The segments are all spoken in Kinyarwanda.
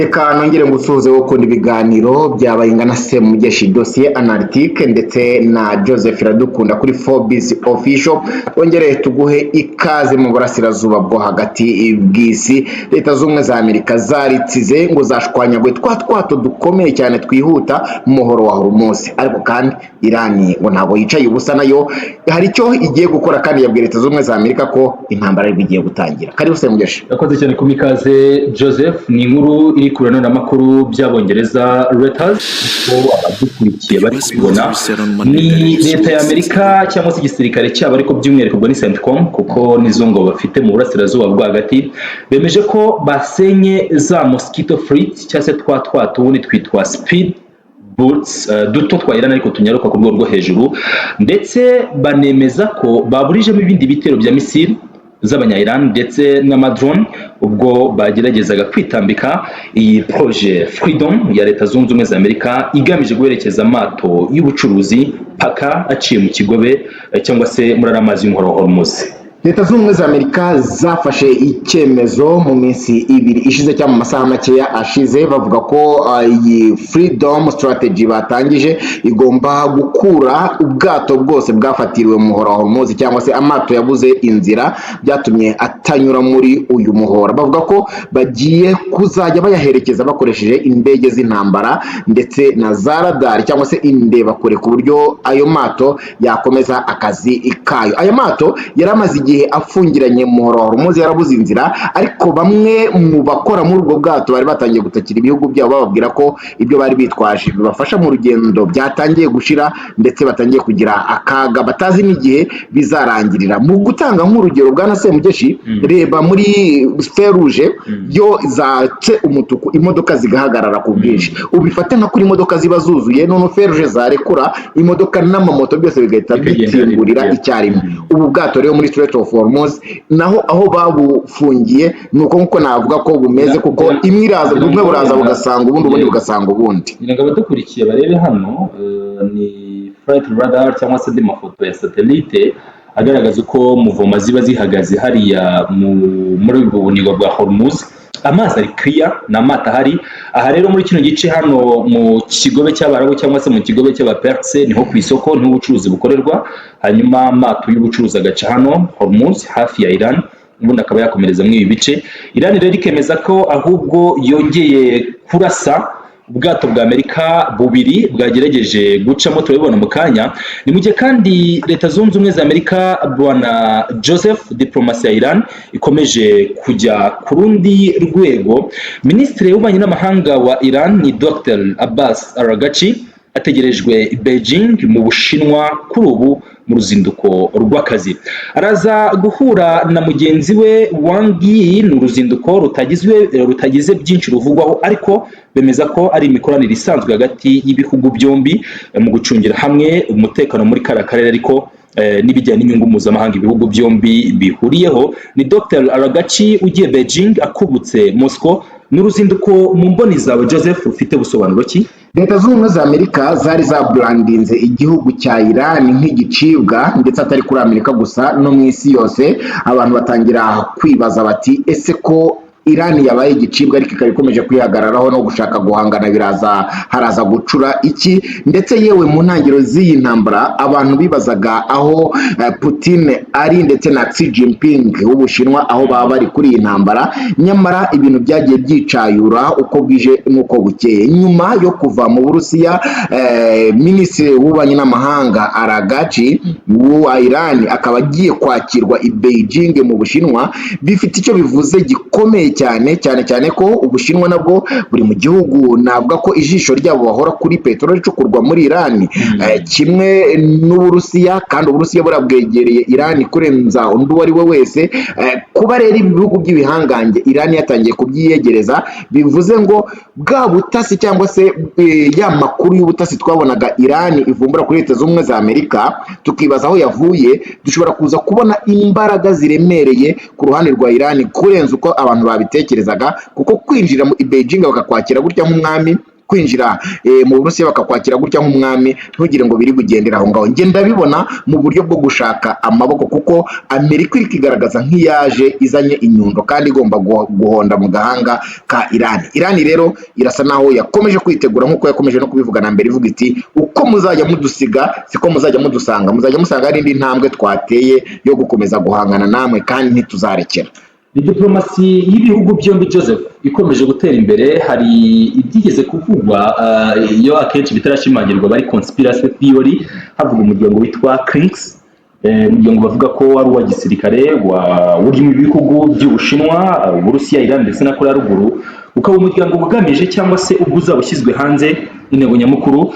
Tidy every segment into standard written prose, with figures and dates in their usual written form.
Reka nongere ngusuhuze wo kundi biganiro byabaye ingana Semugeshi dossier analytique ndetse na Joseph Iradukunda kuri Forbes official. Twongere tuguhe ikaze mu burasirazuba bwo hagati bw'isi. Leta z'ubumwe za Amerika zaritsize ngo zashwanyagwe twato dukomeye cyane twihuta mu muhoro wa Hormuz, ariko kandi Irani ngo ntabwo yicaye ubusa, nayo hari icyo igiye gukora kandi yabwiye Leta z'ubumwe za Amerika ko intambara ari igiye gutangira. Karibu Semugeshi. Yakoze cyane ku mikaze Joseph. Ni inkuru iri kurana n'amakuru by'Abongereza Reuters ko abadukurikiye bari kubibona ni leta ya Amerika cyangwa se igisirikare cyabo, ariko by'umwihariko ubwo ni CENTCOM kuko nizo ngo bafite mu burasirazuba bwo hagati, bemeje ko basenye za mosquito fleet cyangwa se twato ubundi twitwa speed boats duto twa Iran ariko tunyaruka ku rwego rwo hejuru, ndetse banemeza ko baburijemo ibindi bitero bya misile z'abanya-Iran ndetse n'amadrone ubwo bageragezaga kwitambika iyi projet Freedom ya Leta zunze ubumwe za Amerika igamije guherekeza amato y'ubucuruzi paka aciye mu kigobe cyangwa se muri amazi y'umuhoro wa Hormuz. Leta z'ubumwe za Amerika zafashe icyemezo mu minsi ibiri ishize cyangwa mu masaha makeya ashize, bavuga ko iyi Freedom strategy batangije igomba gukura ubwato bwose bwafatiriwe mu muhora wa Hormuz cyangwa se amato yabuze inzira byatumye atanyura muri uyu muhora. Bavuga ko bagiye kuzajya bayaherekeza bakoresheje indege z'intambara ndetse na za radar cyangwa se indebakure ku buryo ayo mato yakomeza akazi kayo. Ayo mato yaramaze igihe afungiranye mu muhora wa Hormuz yarabuze inzira, ariko bamwe mu bakora muri ubwo bwato bari batangiye gutakira ibihugu byabo bababwira ko ibyo bari bitwaje bibafasha mu rugendo byatangiye gushira ndetse batangiye kugira akaga batazi n'igihe bizarangirira. Mu gutanga nk'urugero bwa Semugeshi, reba muri Fer Rouge yo zatse umutuku imodoka zigahagarara ku bwinshi, ubifate nka kuri imodoka ziba zuzuye, none Fer Rouge zarekura imodoka n'amamoto byose bigahita bitsimburira icyarimwe. Ubu bwato rero muri Strait of Hormuz naho aho babufungiye nuko nkuko navuga ko bumeze, kuko imwe iraza bumwe buraza bugasanga ubundi bugasanga ubundi. Ngira abadukurikiye barebe hano ni flight radar cyangwa se andi mafoto ya satellite agaragaza uko muvoma ziba zihagaze hariya muri ubu bunigo bwa Hormuz. Amazi ari clear na mata hari aha rero muri kino gice hano mu kigobe cy'Abarabu cyangwa se mu kigobe cy'Abaperse niho ku isoko niho ubucuruzi bukorerwa, hanyuma amato y'ubucuruzi agaca hano Hormuz hafi ya Iran, ubundi akaba yakomereza muri ibi bice. Iran rero ikemeza ko ahubwo yongeye kurasa ubwato bwa Amerika bubiri bwagerageje gucamo, turabibona mu kanya. Ni mu gihe kandi Leta zunze ubumwe za Amerika bwana Joseph diplomasi ya Iran ikomeje kujya ku rundi rwego. Minisitiri w'ububanyi n'amahanga wa Iran ni Dr Abbas Araghchi ategerejwe i Beijing mu Bushinwa kuri ubu mu ruzinduko rw'akazi. Araza guhura na mugenzi we Wang Yi. Ni uruzinduko rutagize byinshi ruvugwaho, ariko bemeza ko ari imikoranire isanzwe hagati y'ibihugu byombi mu gucungira hamwe umutekano muri kara karere, ariko n'ibijyanye n'inyungu mpuzamahanga ibihugu byombi bihuriyeho. Ni Dr Araghchi ugiye Beijing akubutse Moscow. N'uruzinduko mu mboni zawe Joseph ufite busobanuro ki? Leta z'ubumwe za Amerika zari zabrandinze igihugu cya Iran nk'igicibwa, ndetse atari kuri Amerika gusa no mu isi yose. Abantu batangira kwibaza bati ese ko Iran yabaye igicibwa ariko ikaba ikomeje kwihagararaho no gushaka guhangana haraza gucura iki? Ndetse yewe mu ntangiriro z'iyi ntambara abantu bibazaga aho Putin ari ndetse na Xi Jinping w'Ubushinwa aho baba bari kuri iyi ntambara, nyamara ibintu byagiye byicayura uko bwije n'uko bukeye. Nyuma yo kuva mu Burusiya, Minisitiri w'ububanyi n'amahanga Araghchi wa Iran akaba agiye kwakirwa i Beijing mu Bushinwa, bifite icyo bivuze gikomeye cyane ko Ubushinwa nabwo buri mu gihugu navuga ko ijisho ryabo bahora kuri peteroli icukurwa muri Iran, kimwe n'Uburusiya, kandi Uburusiya burabwegereye Iran kurenza undi uwo ari we wese. Kuba rero ibihugu by'ibihangange Iran yatangiye kubyiyegereza, bivuze ngo bwa butasi cyangwa se ya makuru y'ubutasi twabonaga Iran ivumbura kuri Leta z'ubumwe za Amerika tukibaza aho yavuye, dushobora kuza kubona imbaraga ziremereye ku ruhande rwa Iran kurenza uko abantu babitekerezaga, kuko kwinjira mu Beijing bakakwakira gutya nk'umwami kwinjira mu Burusiya bakakwakira gutya nk'umwami, ntugire ngo biri bugendera aho ngaho. Njye ndabibona mu buryo bwo gushaka amaboko, kuko Amerika iri kigaragaza nk'iyaje izanye inyundo kandi igomba guhonda mu gahanga ka Irani rero irasa naho yakomeje kwitegura nk'uko yakomeje no kubivuga na mbere, ivuga iti uko muzajya mudusiga siko muzajya mudusanga, muzajya musanga hari indi ntambwe twateye yo gukomeza guhangana namwe kandi ntituzarekera. Ni diplomasi y'ibihugu byombi Joseph ikomeje gutera imbere. Hari ibyigeze kuvugwa iyo akenshi bitarashimangirwa bari conspiracy theory, havuga umuryango witwa Crinks, umuryango bavuga ko ari uwa gisirikare uri mu bihugu by'Ubushinwa, Uburusiya, Iran ndetse na Korea ya Ruguru, ukaba umuryango ugamije cyangwa se ubwo uzaba ushyizwe hanze intego nyamukuru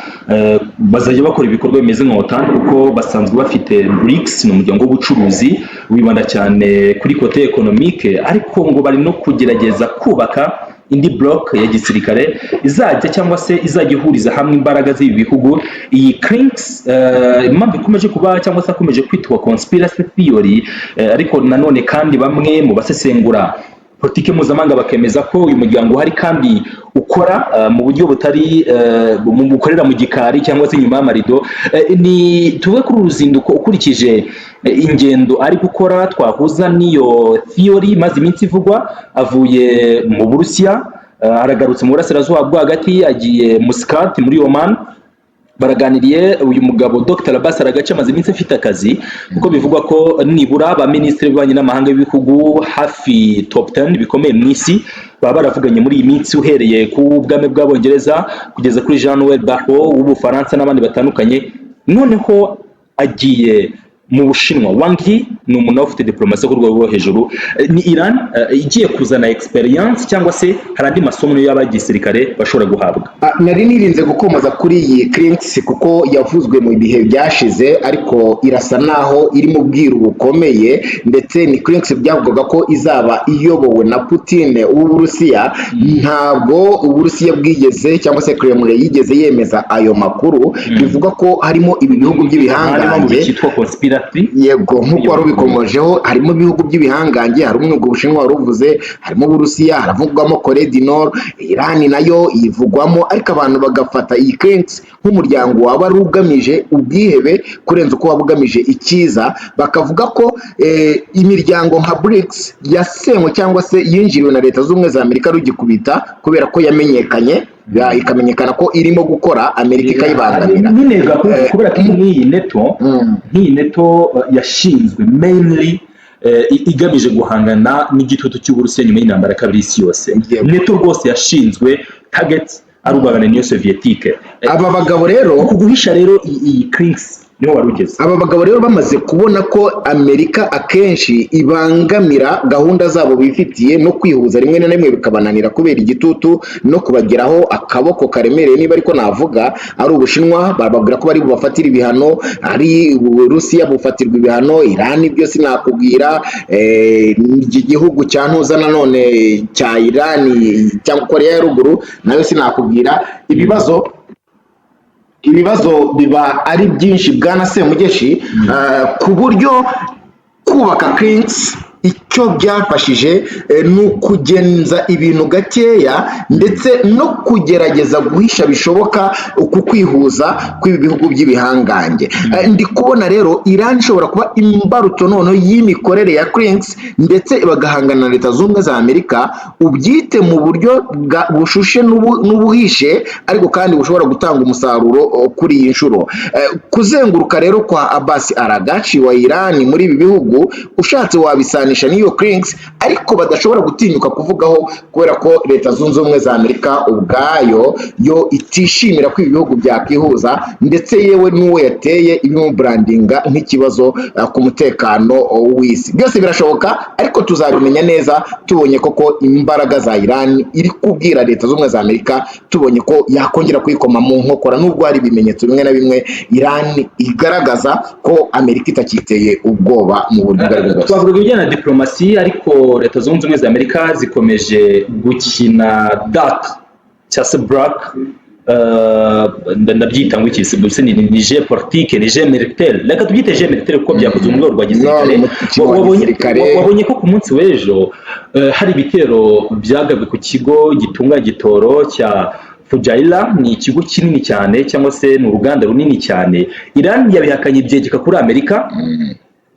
bazajya bakora ibikorwa bimeze nka OTAN, kuko basanzwe bafite BRICS, ni umuryango w'ubucuruzi wibanda cyane kuri kote economique, ariko ngo bari no kugerageza kubaka indi block ya gisirikare izajya cyangwa se izajya ihuriza hamwe imbaraga z'ibi bihugu. Iyi Crinks impamvu ikomeje kuba cyangwa se akomeje kwitwa conspiracy theory, ariko nanone kandi bamwe mu basesengura politike mpuzamahanga bakemeza ko uyu muryango uhari kandi ukora mu buryo butari bukorera mu gikari cyangwa se inyuma y'amarido. Ni tuve kuri uruzinduko ukurikije ingendo ari gukora twahuza n'iyo theory imaze iminsi ivugwa, avuye mu Burusiya aragarutse mu burasirazuba bwo hagati, agiye Muscat muri Oman. Baraganiriye uyu mugabo Dr. Abbas Aragace amaze iminsi afite akazi, kuko bivugwa ko nibura abaminisitiri b'ububanyi n'amahanga b'ibihugu hafi top 10 bikomeye mu isi baba baravuganye muri iyi minsi, uhereye ku bwami bw'Abongereza kugeza kuri Jean-Noël Barrot w'Ubufaransa n'abandi batandukanye. Noneho agiye mu Bushinwa. Wang Yi ni umuntu ufite diplomasi ku rwego rwo hejuru. Ni Iran igiye kuzana experience cyangwa se hari andi masomo y'abagisirikare bashobora guhabwa. Nari nirinze gukomoza kuri iyi Crinks kuko yavuzwe mu bihe byashize, ariko irasa naho iri mu bwiru bukomeye, ndetse ni Crinks byavugaga ko izaba iyobowe na Putin w'Uburusiya. Ntabwo Uburusiya bwigeze cyangwa se Kremlin yigeze yemeza ayo makuru. Bivuga ko harimo ibi bihugu by'ibihangange yego, nk'uko wari ubikomojeho, harimo ibihugu by'ibihangange, harimo Ubushinwa waruvuze, harimo Uburusiya, haravugwamo Korea du Nord, Iran nayo yivugwamo, ariko abantu bagafata iyi Crinks nk'umuryango waba ari ugamije ubwihebe kurenza uko waba ugamije icyiza. Bakavuga ko imiryango nka BRICS yasenywe cyangwa se yinjiriwe na Leta z'Ubumwe za Amerika rugikubita kubera ko yamenyekanye, ikamenyekana ko irimo gukora, Amerika ikayibangamira. Kubera ko nk'iyi neto yashinzwe mainly igamije guhangana n'igitutu cy'Uburusiya nyuma y'intambara ya kabiri y'isi yose. Neto rwose yashinzwe target ari urwagana n'iyo Soviétique. Aba bagabo rero kuguhisha rero iyi Crinks niho warugeze. Aba bagabo rero bamaze kubona ko Amerika akenshi ibangamira gahunda zabo bifitiye no kwihuza rimwe na rimwe bikabananira kubera igitutu no kubageraho akaboko karemereye, niba ariko navuga ari Ubushinwa bababwira ko bari bubafatira ibihano, ari Uburusiya bufatirwa ibihano, Iran byose nakubwira, igihugu cya ntuza nanone cya Iran cyangwa Korea ya Ruguru nayo sinakubwira. Ibibazo biba ari byinshi bwana Semugeshi, ku buryo kubaka Crinks icyo byafashije ni ukugenza ibintu gakeya ndetse no kugerageza guhisha bishoboka uku kwihuza kw'ibi bihugu by'ibihangange. Ndi kubona rero Iran ishobora kuba imbaruto noneho y'imikorere ya Crinks ndetse bagahangana na Leta z'Ubumwe za Amerika, ubyite mu buryo bushushe n'ubuhishe, ariko kandi bushobora gutanga umusaruro kuri iyi nshuro. Kuzenguruka rero kwa Abbas Aragachi wa Iran muri ibi bihugu ushatse wabisana n'iyo Crinks, ariko badashobora gutinyuka kuvugaho kubera ko Leta zunze ubumwe za Amerika ubwayo yo itishimira ko ibihugu byakihuza, ndetse yewe n'uwo yateye ibimo brandinga nk'ikibazo ku mutekano w'isi. Byose birashoboka, ariko tuzabimenya neza tubonye koko imbaraga za Iran iri kubwira Leta z'ubumwe za Amerika, tubonye ko yakongera kwikoma mu nkokora, nubwo hari ibimenyetso bimwe na bimwe Iran igaragaza ko Amerika itakiteye ubwoba mu buryo bwose. Twavuga ibijyana na diplomasi, ariko Leta zunze ubumwe za Amerika zikomeje gukina dark cyangwa se black, ndabyita ngo iki se ni jeu politique, ni jeu militaire, reka tubyite jeu militaire kuko byakoze mu rwego rwa gisirikare. Wabonye ko ku munsi w'ejo hari ibitero byagabwe ku kigo gitunga gitoro cya Fujairah ni ikigo kinini cyane cyangwa se ni uruganda runini cyane. Iran yabihakanye byegeka kuri Amerika.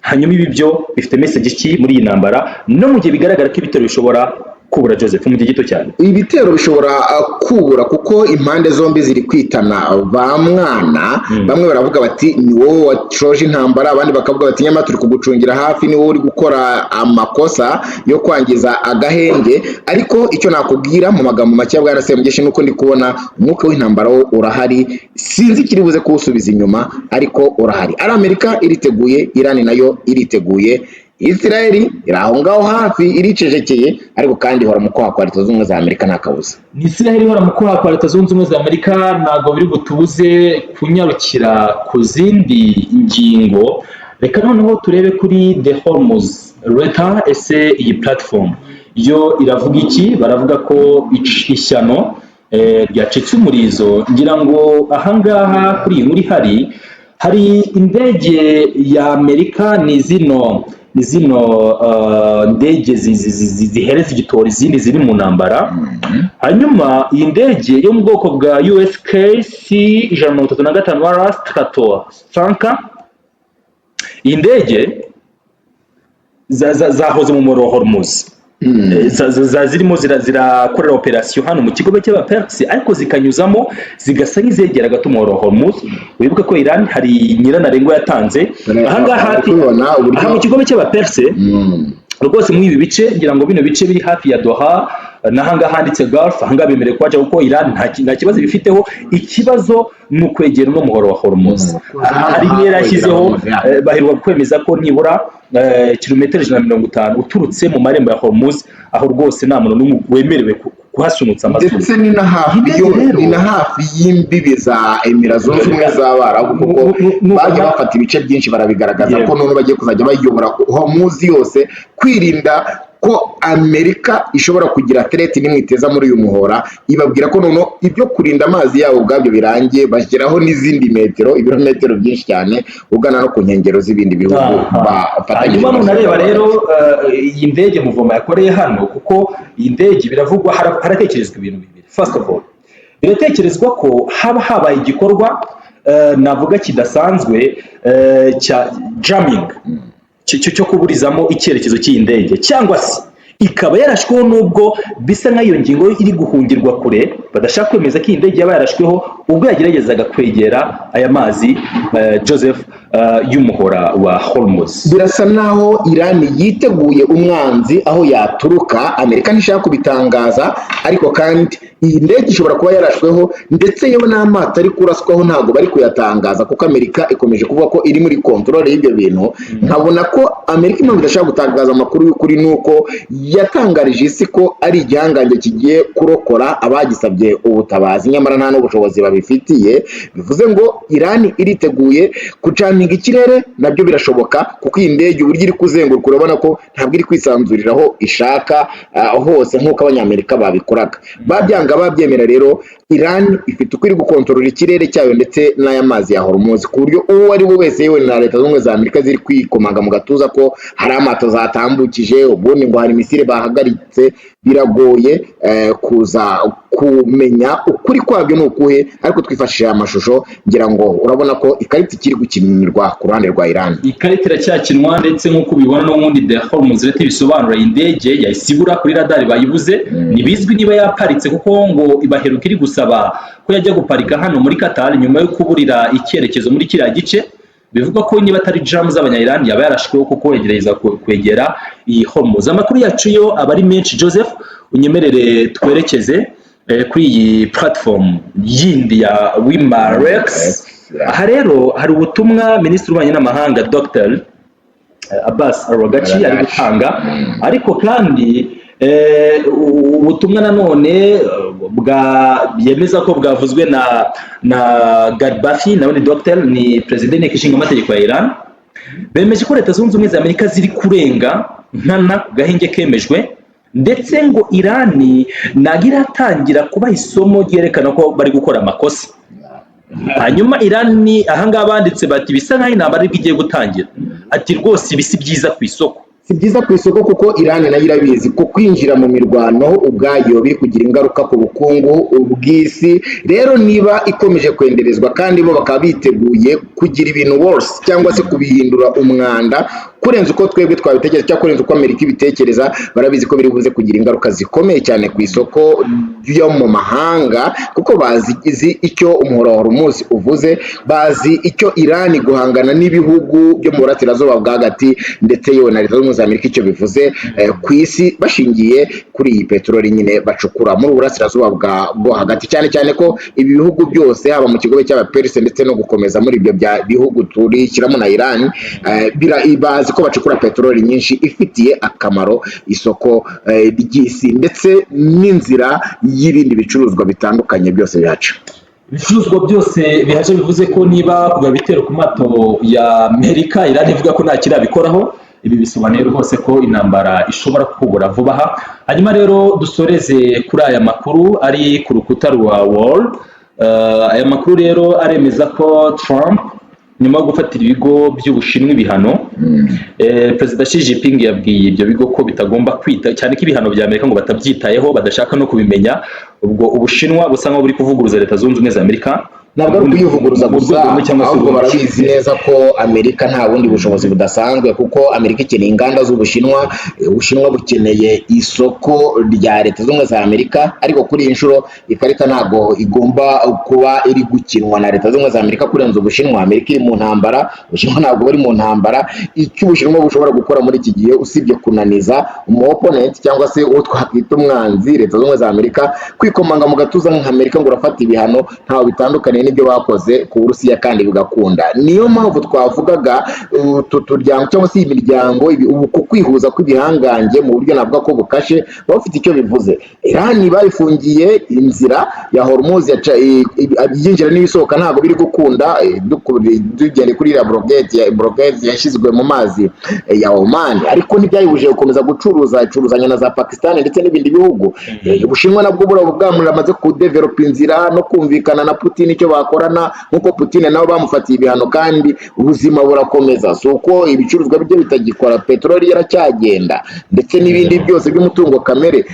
Hanyuma ibi byo bifite message ki muri iyi ntambara, no mu gihe bigaragara ko ibitero bishobora kubura Joseph mu gihe gito cyane. Ibitero bishobora kubura kuko impande zombi ziri kwitana ba mwana. Bamwe baravuga bati ni wowe watroje intambara, abandi bakavuga bati nyamara turi kugucungira hafi, ni wowe uri gukora amakosa yo kwangiza agahenge. Ariko icyo nakubwira mu magambo make bwa Semugeshi nuko ndi kubona umwuka w'intambara wo urahari, sinzi kiri buze kuwusubiza inyuma, ariko urahari. Ari Amerika iriteguye, Iran nayo iriteguye, Israeli iraho ngaho hafi iricecekeye, ariko kandi ihora mu kwaha kwa Leta Zunze Ubumwe za Amerika nta kabuza. Ni Israeli ihora mu kwaha kwa Leta Zunze Ubumwe za Amerika, ntabwo biri butubuze kunyarukira ku zindi ngingo. Reka noneho turebe kuri The Hormuz Reta. Ese iyi platform yo iravuga iki? Baravuga ko ishyano ryacitse umurizo. Ngira ngo ahangaha kuri iyi nkuru hari indege ya Amerika, ni zino ndege zihereza igitoro izindi ziri mu ntambara. Hanyuma iyi ndege yo mu bwoko bwa USKC 135 Stratosanka, iyi ndege zahoze mu muro wa Hormuz, zirimo zirakorera operasiyo hano mu kigo cy'abapersi, ariko zikanyuzamo zigasa nk'izegera gato mu muro wa Hormuz. Wibuke ko Iran hari nyirantarengwa yatanze ahangaha aha mu kigo cy'abapersi rwose muri ibi bice, ngira ngo bino bice biri hafi ya Doha n'ahangaha handitse Gulf. Ahangaha bemerewe kuhaca kuko Iran nta kibazo bifiteho. Ikibazo ni ukwegera uno muhoro wa Hormuz. Hari intera yashyizeho, baheruka kwemeza ko nibura kilometero 150 uturutse mu marembo ya Hormuz, aho rwose nta muntu n'umwe wemerewe kuhasunutsa amazuru. Ndetse ni na hafi y'imbibi za Emirates Zunze Ubumwe z'Abarabu, kuko bagiye bafata ibice byinshi barabigaragaza ko none bagiye kuzajya bayobora Hormuz yose, kwirinda ko Amerika ishobora kugira threat nimwiteza muri uyu muhora. Ibabwira ko none ibyo kurinda amazi yabo ubwabyo birangiye, bashyiraho n'izindi ibirometero byinshi cyane ugana no ku nkengero z'ibindi bihugu bafatanyije. Hanyuma nunareba rero iyi ndege muvoma yakoreye hano, kuko iyi ndege biravugwa haratekerezwa ibintu bibiri. First of all, biratekerezwa ko habaye igikorwa navuga kidasanzwe cya jamming, cyo kuburizamo icyerekezo cy'iyi ndege, cyangwa se ikaba yarashweho, nubwo bisa nk'iyo ngingo iri guhungirwa kure, badashaka kwemeza ko iyi ndege yaba yarashweho ubwo yageragezaga kwegera aya mazi Joseph y'umuhora wa Hormuz. Birasa naho Iran yiteguye umwanzi aho yaturuka. Amerika ntishaka kubitangaza, ariko kandi iyi ndege ishobora kuba yarashweho, ndetse yewe n'amato ari kuraswaho ntabwo bari kuyatangaza, kuko Amerika ikomeje kuvuga ko iri muri control y'ibyo bintu. Nkabona ko Amerika impamvu idashaka gutangaza amakuru y'ukuri nuko yatangarije isi ko ari igihangange kigiye kurokora abagisabye ubutabazi, nyamara nta n'ubushobozi babifitiye. Bivuze ngo Iran iriteguye kucaminga ikirere, nabyo birashoboka, kuko iyi ndege uburyo iri kuzenguruka urabona ko ntabwo iri kwisanzuriraho ishaka hose nk'uko abanyamerika babikoraga. Babyanga babyemera rero, Iran ifite uko iri gukontorora ikirere cyayo ndetse n'aya mazi ya Hormuz, ku buryo uwo ari we wese, yewe na Leta Zunze Ubumwe za Amerika ziri kwikomanga mu gatuza ko hari amato zatambukije, ubundi ngo hari misile bahagaritse. Biragoye kuza kumenya ukuri kwabyo ni ukuhe, ariko twifashishije amashusho ngira ngo urabona ko ikarita ikiri gukinirwa ku ruhande rwa Iran. Ikarita iracyakinwa, ndetse nk'uko ubibona n'ubundi The Hormuz Reta bisobanura indege yayisibura kuri radari bayibuze. Ntibizwi niba yaparitse, kuko ngo ibaheruka iri gusaba ko yajya guparika hano muri Qatar nyuma yo kuburira icyerekezo muri kiriya gice. Bivuga ko niba atari jam z'abanya-Iran yaba yarashweho kuko yegereza kwegera iyi Hormuz. Amakuru yacu yo aba ari menshi. Joseph, unyemerere twerekeze kuri iyi platform yindi ya Wimarex. Aha rero hari ubutumwa Minisitiri w'Ububanyi n'Amahanga Dr. Abbas Aragachi ari gutanga, ariko kandi ubutumwa nanone yemeza ko bwavuzwe na Gaddafi, nawe ni Dr. ni President w'Inteko Ishinga Amategeko ya Iran. Bemeje ko Leta Zunze Ubumwe za Amerika ziri kurenga nkana gahenge kemejwe, ndetse ngo Iran ntabwo iratangira kubaha isomo ryerekana ko bari gukora amakosa. Hanyuma Iran ahangaha banditse bati bisa nk'aho intambara igiye gutangira, ati rwose ibisi byiza ku isoko si byiza ku isoko kuko Iran nayo irabizi ko kwinjira mu mirwano ubwayo biri kugira ingaruka ku bukungu bw'isi. Rero niba ikomeje kwenderezwa kandi bo bakaba biteguye kugira ibintu worse cyangwa se kubihindura umwanda kurenza uko twebwe twabitekereza cyangwa kurenza uko Amerika ibitekereza, barabizi ko biri buze kugira ingaruka zikomeye cyane ku isoko yo mu mahanga, kuko bazi icyo umuhora wa Hormuz uvuze, bazi icyo Iran guhangana n'ibihugu byo mu burasirazuba bwa hagati ndetse yewe na Leta Zunze Ubumwe za Amerika icyo bivuze ku isi, bashingiye kuri iyi peteroli nyine bacukura muri burasirazuba bwo hagati, cyane cyane ko ibi bihugu byose haba mu kigobe cy'abaperse ndetse no gukomeza muri ibyo bihugu turishyiramo na Iran, bazi ko bacukura peteroli nyinshi ifitiye akamaro isoko ry'isi ndetse n'inzira y'ibindi bicuruzwa bitandukanye byose bihaca. Ibicuruzwa byose bihaje bivuze ko niba kuva bitero ku mato ya Amerika, Iran ivuga ko nta kirabikoraho, ibi bisobanuye rwose ko intambara ishobora kubura vuba aha. Hanyuma rero dusoreze kuri aya makuru ari ku rukuta rwa World. Aya makuru rero aremeza ko Trump nyuma yo gufatira ibigo by'Ubushinwa ibihano, Perezida Xi Jinping yabwiye ibyo bigo ko bitagomba kwita cyane ko ibihano bya Amerika ngo batabyitayeho, badashaka no kubimenya. Ubwo Ubushinwa busa nkaho buri kuvuguruza Leta Zunze Ubumwe za Amerika, ntabwo ari kuyivuguruza gusa, ahubwo barabizi neza ko Amerika nta bundi bushobozi budasanzwe, kuko Amerika ikeneye inganda z'Ubushinwa, Ubushinwa bukeneye isoko rya Leta Zunze Ubumwe za Amerika, ariko kuri iyi nshuro ikarita ntabwo igomba kuba iri gukinwa na Leta Zunze Ubumwe za Amerika kurenza Ubushinwa. Amerika iri mu ntambara, Ubushinwa ntabwo buri mu ntambara. Icyo Ubushinwa bushobora gukora muri iki gihe usibye kunaniza opponent cyangwa se uwo twakwita umwanzi Leta Zunze Ubumwe za Amerika, kwikomanga mu gatuza nk'Amerika ngo urafata ibihano, ntaho bitandukaniye n'ibyo bakoze ku Burusiya kandi bigakunda. Niyo mpamvu twavugaga turyango cyangwa se imiryango uku kwihuza kw'ibihangange mu buryo navuga ko bukashe bafite icyo bivuze. Iran bayifungiye inzira ya Hormuz, yinjira n'ibisohoka ntabwo biri gukunda, tugende kuri iriya brogade yashyizwe mu mazi ya Oman, ariko ntibyayibujije gukomeza icuruzanya na za Pakistan ndetse n'ibindi bihugu. Ubushinwa nabwo bwamaze kudevelopa inzira no kumvikana na Putin icyo bakorana, nkuko Putin nabo bamufatiye ibihano kandi ubuzima burakomeza. So uko ibicuruzwa bye bitagikora, peteroli yaracyagenda ndetse n'ibindi byose by'umutungo kamere,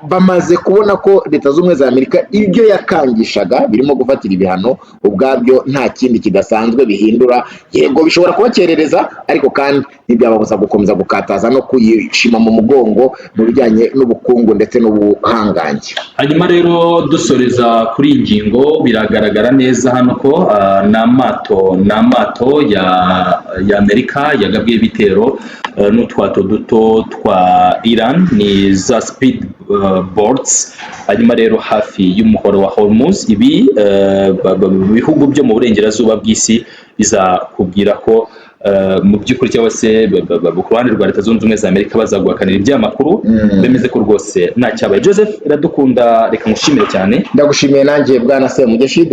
bamaze kubona ko Leta Zunze Ubumwe za Amerika ibyo yakangishaga birimo gufatira ibihano ubwabyo nta kindi kidasanzwe bihindura. Yego bishobora kubakerereza, ariko kandi ntibyababuza gukomeza gukataza no kuyishima mu mugongo mu bijyanye n'ubukungu ndetse n'ubuhangange. Hanyuma rero dusoreza kuri iyi ngingo, biragaragara neza hano ko n'amato ya Amerika yagabwiye ibitero n'utwato duto twa Iran, ni za speed boats. Hanyuma rero hafi y'umuhoro wa Hormuz, ibi bihugu byo mu burengerazuba bw'isi bizakubwira ko mu by'ukuri cyangwa se ku ruhande rwa Leta Zunze Ubumwe za Amerika bazaguhakanira iby'amakuru bemeze ko rwose nta cyabaye. Joseph Iradukunda, reka ngushimire cyane. Ndagushimiye nanjye Bwana Semugeshi,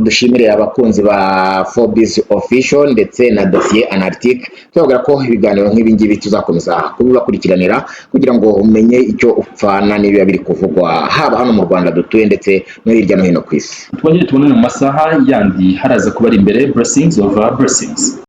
dushimire abakunzi ba Forbes Official ndetse na Dossier Analytique. Tuvuga ko ibiganiro nk'ibi ngibi tuzakomeza kubibakurikiranira kugira ngo umenye icyo upfana n'ibiba biri kuvugwa haba hano mu Rwanda dutuye ndetse no hirya no hino ku isi. Twongere tubonane mu masaha yandi haraza kuba ari imbere. Blessings over blessings.